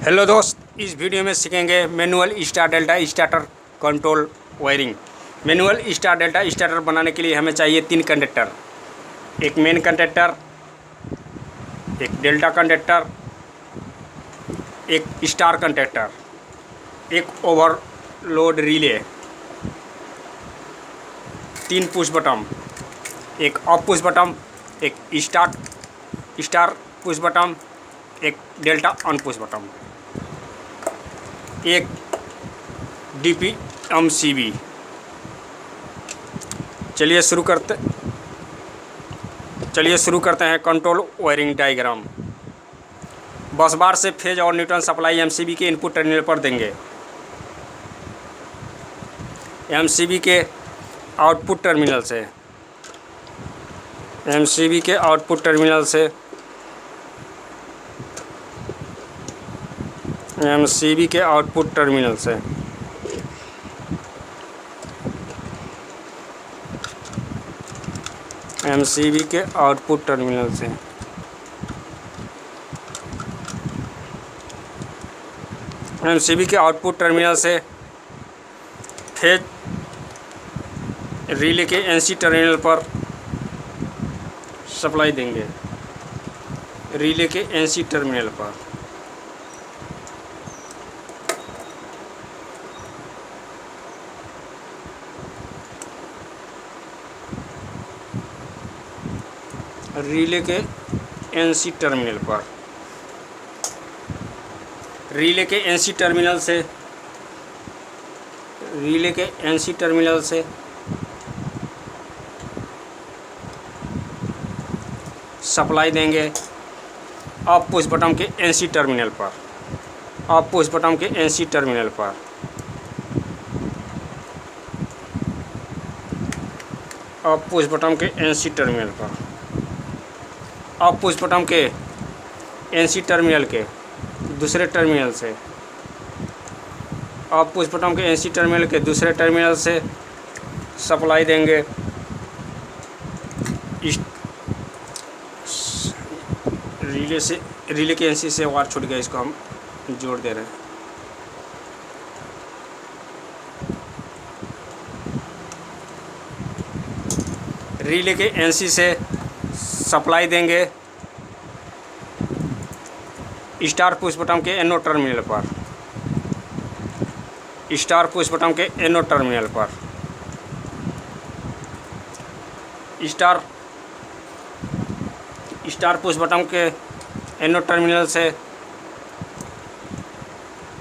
Hello दोस्त, इस video में सीखेंगे manual star delta starter control wiring. Manual star delta starter बनाने के लिए हमें चाहिए 3 कंडक्टर, एक मेन कंडक्टर, एक डेल्टा कंडक्टर, एक स्टार कंडक्टर, एक ओवरलोड रिले, 3 पुश बटन, एक ऑफ पुश बटन, एक स्टार पुश बटन, एक डेल्टा ऑन पुश बटन, एक DPMCB। चलिए शुरू करते हैं कंट्रोल वायरिंग डायग्राम। बस बार से फेज और न्यूट्रल सप्लाई MCB के इनपुट टर्मिनल पर देंगे। MCB के आउटपुट टर्मिनल से MCB के आउटपुट टर्मिनल से MCB के आउटपुट टर्मिनल से MCB के आउटपुट टर्मिनल से MCB के आउटपुट टर्मिनल से फेज रिले के NC टर्मिनल पर सप्लाई देंगे। रिले के NC टर्मिनल पर रिले के NC टर्मिनल पर रिले के NC टर्मिनल से सप्लाई देंगे ऑफ पुश बटन के NC टर्मिनल पर। ऑफ पुश बटन के NC टर्मिनल पर ऑफ पुश बटन के NC टर्मिनल पर ऑफ पुश बटन के NC टर्मिनल के दूसरे टर्मिनल से ऑफ पुश बटन के NC टर्मिनल के दूसरे टर्मिनल से सप्लाई देंगे रिले के NC से वायर छूट गया, इसको हम जोड़ दे रहे हैं। रिले के NC से सप्लाई देंगे स्टार पुश बटन के NO टर्मिनल पर। स्टार पुश बटन के NO टर्मिनल पर स्टार पुश बटन के NO टर्मिनल से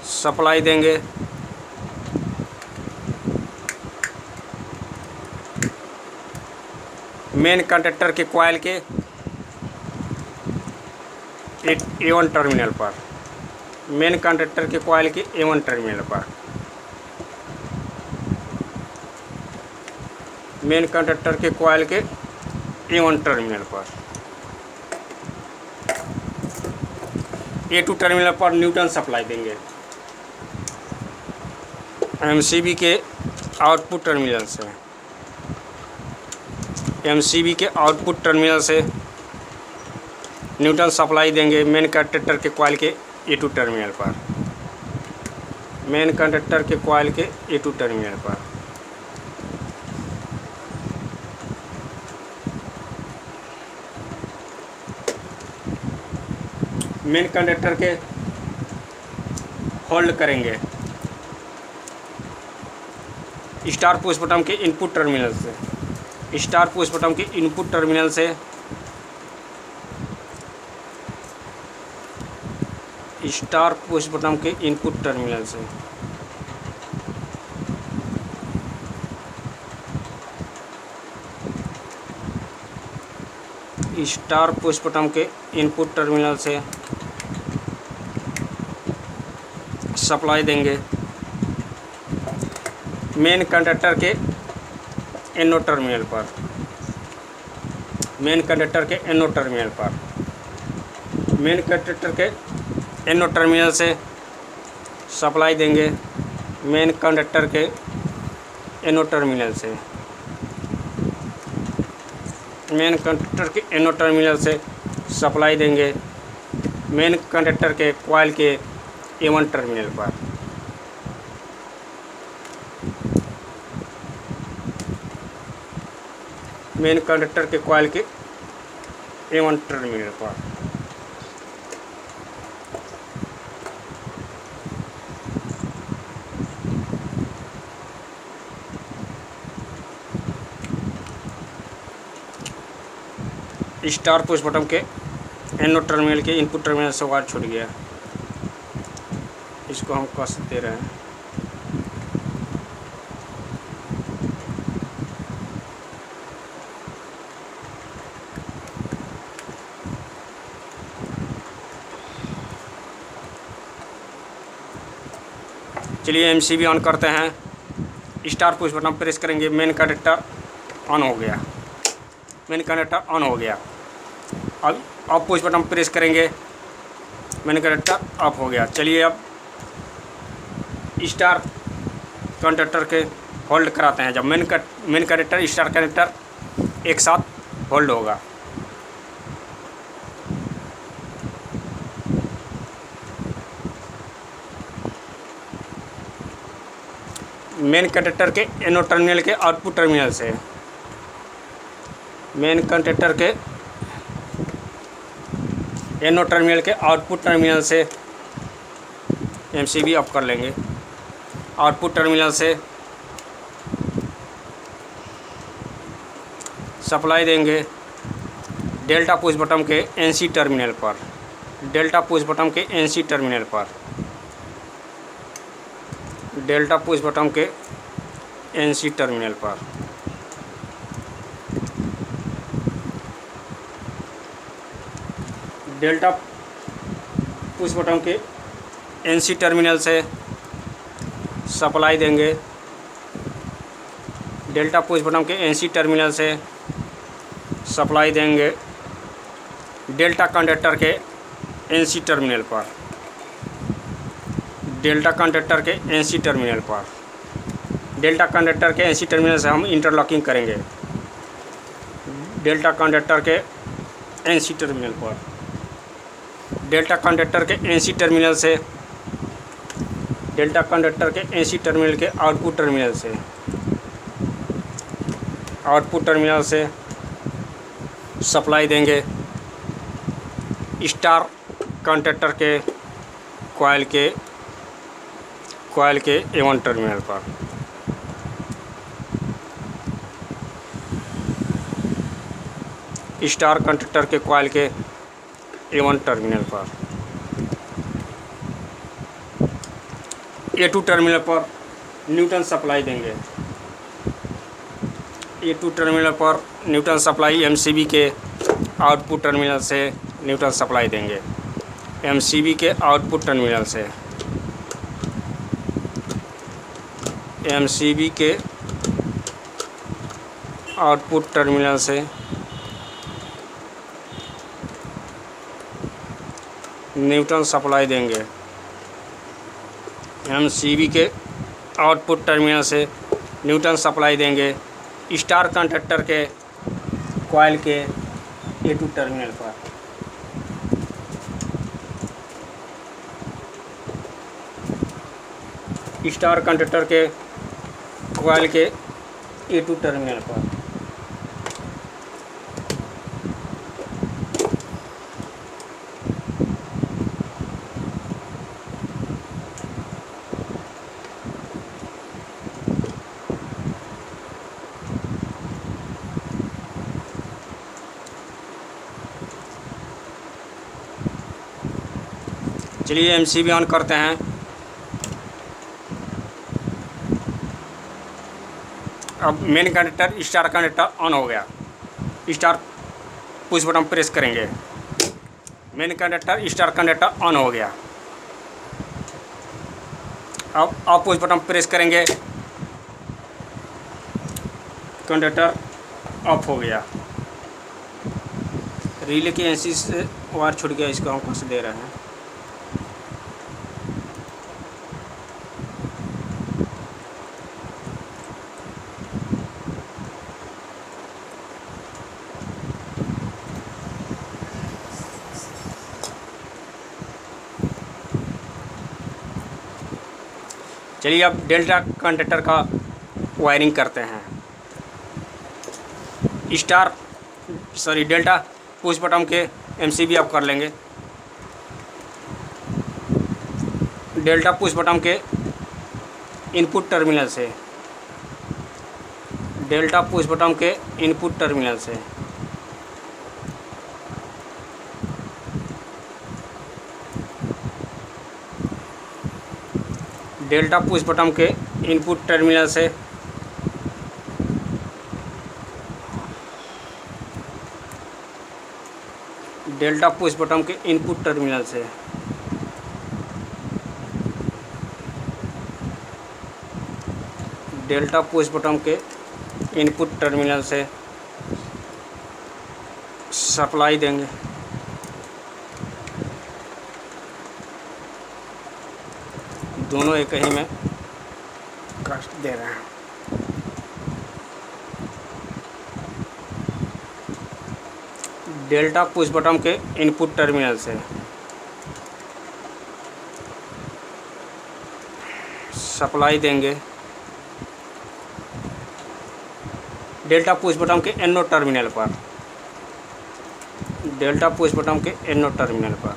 सप्लाई देंगे मेन कंडक्टर के कॉइल के A1 टर्मिनल पर। मेन कंडक्टर के कॉइल के A1 टर्मिनल पर मेन कंडक्टर के कॉइल के A1 टर्मिनल पर A2 टर्मिनल पर न्यूट्रल सप्लाई देंगे MCB के आउटपुट टर्मिनल से। MCB के आउटपुट टर्मिनल से न्यूट्रल सप्लाई देंगे मेन कंडक्टर के कॉइल के A2 टर्मिनल पर। मेन कंडक्टर के कॉइल के A2 टर्मिनल पर मेन कंडक्टर के होल्ड करेंगे स्टार पुश बटन के इनपुट टर्मिनल से। स्टार पुश बटन के इनपुट टर्मिनल से स्टार पुश बटन के इनपुट टर्मिनल से स्टार पुश बटन के इनपुट टर्मिनल से सप्लाई देंगे मेन कंडक्टर के NO टर्मिनल पर। मेन कंडक्टर के NO टर्मिनल पर मेन कंडक्टर के NO टर्मिनल से सप्लाई देंगे मेन कंडक्टर के NO टर्मिनल से। मेन कंडक्टर के NO टर्मिनल से सप्लाई देंगे मेन कंडक्टर के कॉइल के A1 टर्मिनल पर। मेन कंडक्टर के कॉइल के A1 टर्मिनल पर। स्टार पुश बटन के एनोड टर्मिनल के इनपुट टर्मिनल से वायर छूट गया, इसको हम कस दे रहे हैं। चलिए एमसीबी ऑन करते हैं। स्टार पुश बटन प्रेस करेंगे, मेन कंडक्टर ऑन हो गया, मेन कंडक्टर ऑन हो गया। अब ऑफ पुश बटन प्रेस करेंगे, मेन कंडक्टर ऑफ हो गया। चलिए अब स्टार कंडक्टर के होल्ड कराते हैं। जब मेन कंडक्टर स्टार कंडक्टर एक साथ होल्ड होगा, मेन कंडक्टर के एनोड टर्मिनल के आउटपुट टर्मिनल से, मेन कंडक्टर के एनोड टर्मिनल के आउटपुट टर्मिनल से एमसीबी ऑफ कर लेंगे। आउटपुट टर्मिनल से सप्लाई देंगे डेल्टा पुश बटन के एनसी टर्मिनल पर, डेल्टा पुश बटन के एनसी टर्मिनल पर, डेल्टा पुश बटन के एनसी टर्मिनल पर। डेल्टा पुश बटन के एनसी टर्मिनल से सप्लाई देंगे डेल्टा पुश बटन के एनसी टर्मिनल से सप्लाई देंगे डेल्टा कंडक्टर के एनसी टर्मिनल पर, डेल्टा कंडक्टर के एनसी टर्मिनल पर। डेल्टा कंडक्टर के एनसी टर्मिनल से हम इंटरलॉकिंग करेंगे डेल्टा कंडक्टर के एनसी टर्मिनल पर। डेल्टा कंडक्टर के एनसी टर्मिनल से, डेल्टा कंडक्टर के एनसी टर्मिनल के आउटपुट टर्मिनल से, आउटपुट टर्मिनल से सप्लाई देंगे स्टार कंडक्टर के कॉइल के A1 टर्मिनल पर। स्टार कंडक्टर के कॉइल के A1 टर्मिनल पर। A2 टर्मिनल पर न्यूट्रल सप्लाई देंगे। A2 टर्मिनल पर न्यूट्रल सप्लाई एमसीबी के आउटपुट टर्मिनल से न्यूट्रल सप्लाई देंगे एमसीबी के आउटपुट टर्मिनल से, एमसीबी के आउटपुट टर्मिनल से न्यूट्रल सप्लाई देंगे एमसीबी के आउटपुट टर्मिनल से न्यूट्रल सप्लाई देंगे स्टार कंडक्टर के कॉइल के A2 टर्मिनल पर। स्टार कंडक्टर के कॉइल के A2 टर्मिनल पर। चलिए एमसीबी ऑन करते हैं। अब main conductor star conductor on हो गया। स्टार पुश बटन प्रेस करेंगे, main conductor star conductor on हो गया। अब ऑफ पुश बटन प्रेस करेंगे, कंडक्टर ऑफ हो गया। रिले की एनसी से वायर छूट गया, इसको हम कस दे रहे हैं। चलिए अब डेल्टा कंडक्टर का वायरिंग करते हैं। डेल्टा पुश बटन के एमसीबी आप कर लेंगे। डेल्टा पुश बटन के इनपुट टर्मिनल से, डेल्टा पुश बटन के इनपुट टर्मिनल से डेल्टा पुश बटन के इनपुट टर्मिनल से डेल्टा पुश बटन के इनपुट टर्मिनल से डेल्टा पुश बटन के इनपुट टर्मिनल से सप्लाई देंगे। दोनों एक ही में कस्ट दे रहे हैं। डेल्टा पुश बटन के इनपुट टर्मिनल से सप्लाई देंगे। डेल्टा पुश बटन के एनोड टर्मिनल पर, डेल्टा पुश बटन के एनोड टर्मिनल पर,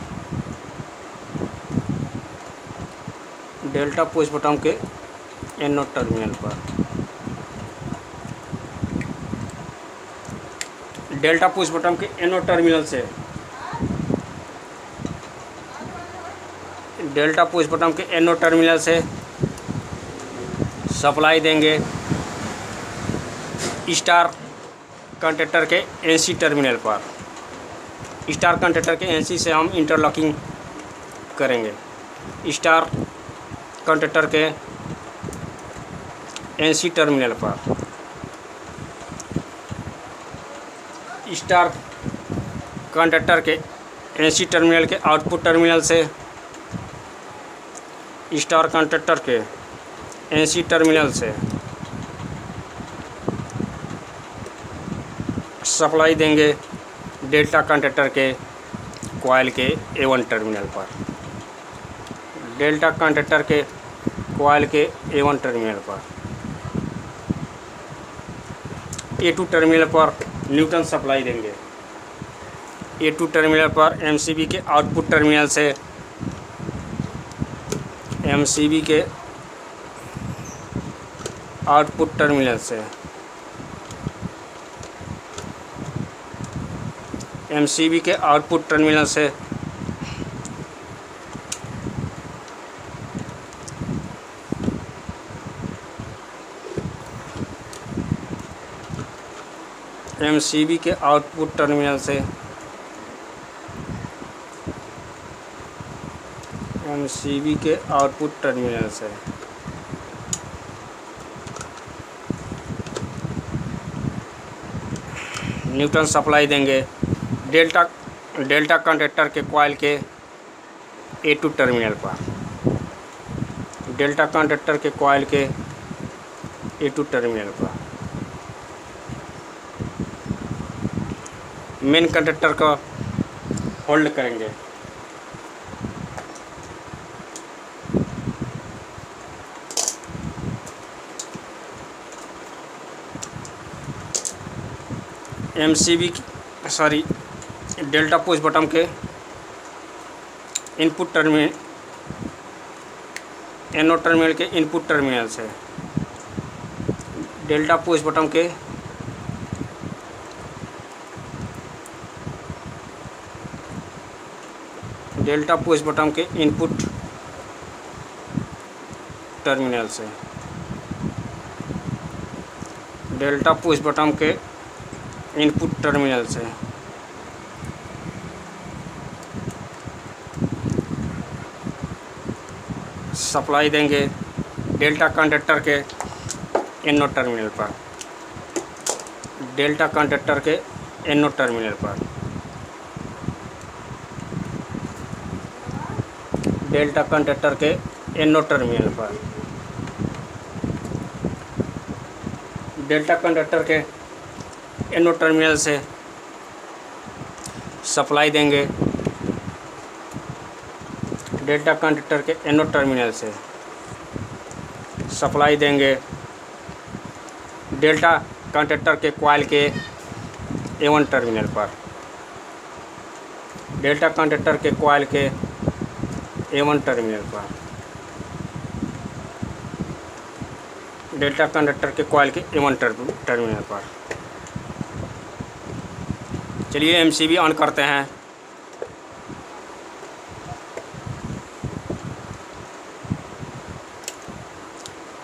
डेल्टा पुश बटन के एनोड टर्मिनल पर, डेल्टा पुश बटन के एनोड टर्मिनल से डेल्टा पुश बटन के एनोड टर्मिनल से सप्लाई देंगे स्टार कंडक्टर के एनसी टर्मिनल पर। स्टार कंडक्टर के एनसी से हम इंटरलॉकिंग करेंगे। स्टार कंडक्टर के एनसी टर्मिनल पर, स्टार कंडक्टर के एनसी टर्मिनल के आउटपुट टर्मिनल से स्टार कंडक्टर के एनसी टर्मिनल से सप्लाई देंगे डेल्टा कंडक्टर के कॉइल के A1 टर्मिनल पर, डेल्टा कंडक्टर के कॉइल के A1 टर्मिनल पर। A2 टर्मिनल पर न्यूट्रल सप्लाई देंगे। A2 टर्मिनल पर MCB के आउटपुट टर्मिनल से MCB के आउटपुट टर्मिनल से MCB के आउटपुट टर्मिनल से MCB के आउटपुट टर्मिनल से MCB के आउटपुट टर्मिनल से न्यूट्रल सप्लाई देंगे डेल्टा कंडक्टर के कॉइल के A2 टर्मिनल पर, डेल्टा कंडक्टर के कॉइल के A2 टर्मिनल पर। मेन कंडक्टर का होल्ड करेंगे। डेल्टा पुश बटन के इनपुट टर्मिनल एनोड टर्मिनल के इनपुट टर्मिनल से डेल्टा पुश बटन के डेल्टा पुश बटन के इनपुट टर्मिनल से डेल्टा पुश बटन के इनपुट टर्मिनल से सप्लाई देंगे डेल्टा कंडक्टर के एनोड टर्मिनल पर, डेल्टा कंडक्टर के एनोड टर्मिनल पर, डेल्टा कंडक्टर के एनोड टर्मिनल पर, डेल्टा कंडक्टर के एनोड टर्मिनल से सप्लाई देंगे डेल्टा कंडक्टर के एनोड टर्मिनल से सप्लाई देंगे डेल्टा कंडक्टर के कॉइल के A1 टर्मिनल पर। डेल्टा कंडक्टर के कॉइल के A1 टर्मिनल पर। डेल्टा कंडक्टर के कॉइल के A1 टर्मिनल पर। चलिए MCB ऑन करते हैं।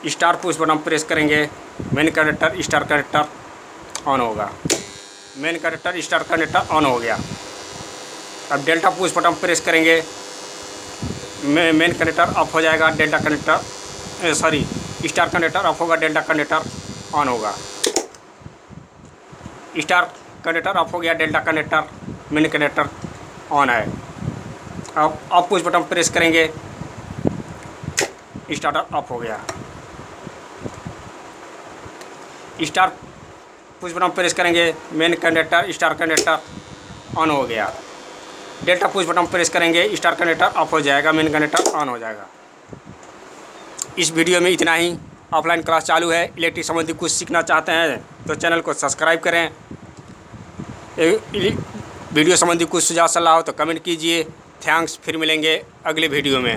स्टार पुश बटन प्रेस करेंगे, main connector star connector on होगा। Main connector star connector on हो गया। अब डेल्टा पुश बटन प्रेस करेंगे, मेन कनेक्टर ऑफ हो जाएगा, delta connector star connector off होगा, डेल्टा कनेक्टर ऑन होगा। स्टार कनेक्टर ऑफ हो गया, delta connector main connector on है। अब ऑफ पुश बटन प्रेस करेंगे, स्टार्टर ऑफ हो गया। स्टार पुश बटन प्रेस करेंगे, main connector star connector on हो गया। डेल्टा पुश बटन प्रेस करेंगे, स्टार कनेक्टर ऑफ हो जाएगा, मेन कनेक्टर ऑन हो जाएगा। इस वीडियो में इतना ही। ऑफलाइन क्लास चालू है। इलेक्ट्रिक संबंधी कुछ सीखना चाहते हैं तो चैनल को सब्सक्राइब करें। वीडियो संबंधी कुछ सुझाव सलाह हो तो कमेंट कीजिए। थैंक्स। फिर मिलेंगे अगले वीडियो में।